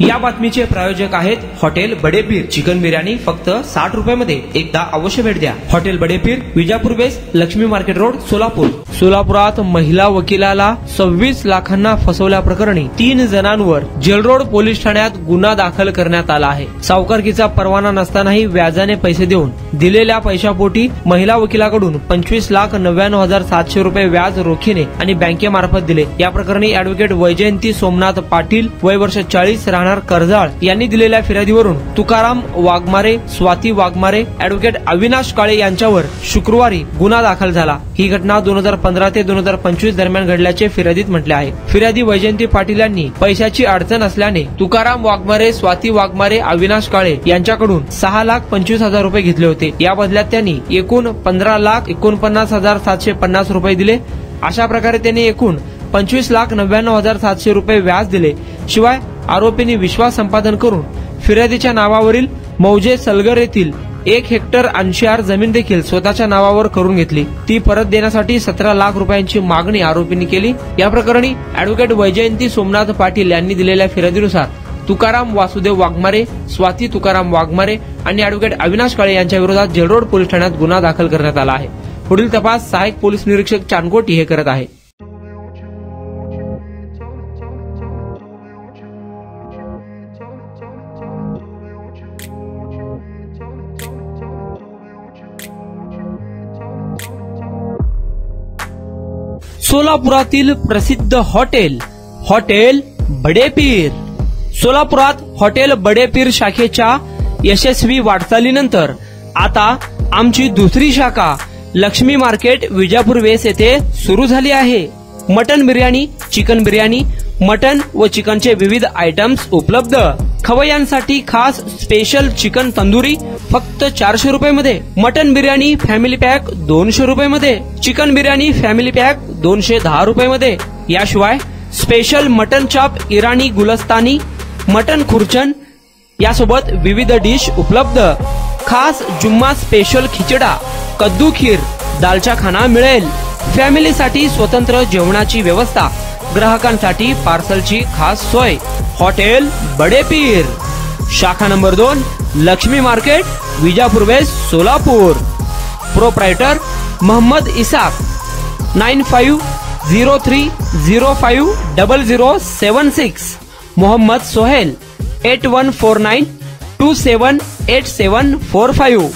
या बातमीचे प्रायोजक आहेत हॉटेल बडेपीर। चिकन बिर्याणी फक्त 60 रुपयामध्ये, एकदा अवश्य भेट द्या। हॉटेल बडेपीर, विजापूर बेस, लक्ष्मी मार्केट रोड, सोलापूर। सोलापुरात महिला वकिलाला 26 लाखांना फसवल्याप्रकरणी 3 जणांवर जेलरोड पोलीस ठाण्यात गुन्हा दाखल करण्यात आला आहे। सावकारकीचा परवाना नसतानाही व्याजाने पैसे देऊन दिलेल्या पैशापोटी महिला वकिलाकडून 25,99,700 रुपये व्याज रोखीने आणि बँकेमार्फत दिले। या प्रकरणी ऍडव्होकेट वैजयंती सोमनाथ पाटील, वय वर्ष 40, राहणार कर्जाळ यांनी दिलेल्या फिर्यादीवरून तुकाराम वाघमारे, स्वाती वाघमारे, ऍडव्होकेट अविनाश काळे यांच्यावर शुक्रवारी गुन्हा दाखल झाला। ही घटना 2015 ते 2025 दरम्यान घडल्याचे फिर्यादीत म्हटले आहे। फिर्यादी वैजयंती पाटील यांनी पैशाची अडचण असल्याने तुकाराम वाघमारे, स्वाती वाघमारे, अविनाश काळे यांच्याकडून 6,25,000 रुपये घेतले होते। या बदल्यात त्यांनी एकूण 15,49,750 रुपये दिले। अशा प्रकारे त्यांनी एकूण 25,99,700 रुपये व्याज दिले। शिवाय आरोपींनी विश्वास संपादन करून फिर्यादीच्या नावावरील मौजे सलगर येथील 1 हेक्टर 80 जमीन देखील स्वतःच्या नावावर करून घेतली। ती परत देण्यासाठी 17 लाख रुपयांची मागणी आरोपींनी केली। या प्रकरणी ऍडव्होकेट वैजयंती सोमनाथ पाटील यांनी दिलेल्या फिर्यादीनुसार तुकाराम वासुदेव वाघमारे, स्वाती तुकाराम वाघमारे आणि ऍडव्होकेट अविनाश काळे यांच्या विरोधात जेलरोड पोलीस ठाण्यात गुन्हा दाखल करण्यात आला आहे। पुढील तपास सहाय्यक पोलीस निरीक्षक चांदकोटी हे करत आहे। सोलापुरातील प्रसिद्ध हॉटेल बडेपीर। सोलापुरात हॉटेल बडेपीर शाखेच्या यशस्वी वाटचालीनंतर आता आमची दुसरी शाखा लक्ष्मी मार्केट, विजापूर वेस येथे सुरू झाली आहे। Mutton biryani, chicken biryani, mutton व चिकनचे विविध आयटम्स उपलब्ध। खवय्यांसाठी खास स्पेशल चिकन तंदुरी फक्त 400 रुपये मध्ये, मटन बिर्याणी फॅमिली पॅक 200 रुपये मध्ये, चिकन बिर्याणी फॅमिली पॅक 210 रुपये मध्ये। याशिवाय स्पेशल मटन चाप, इराणी गुलस्तानी, मटन खुर्चन यासोबत विविध डिश उपलब्ध। खास जुम्मा स्पेशल खिचडा, कद्दू खीर, दालचा खाना मिळेल। फॅमिलीसाठी स्वतंत्र जेवणाची व्यवस्था, ग्राहकांसाठी पार्सलची खास सोय। हॉटेल बडेपीर, शाखा number 2, Laxmi market, Vijapur west, Solapur. Proprietor Mohammed Isaq, 9503050076। Mohammed Sohail, 8149278745।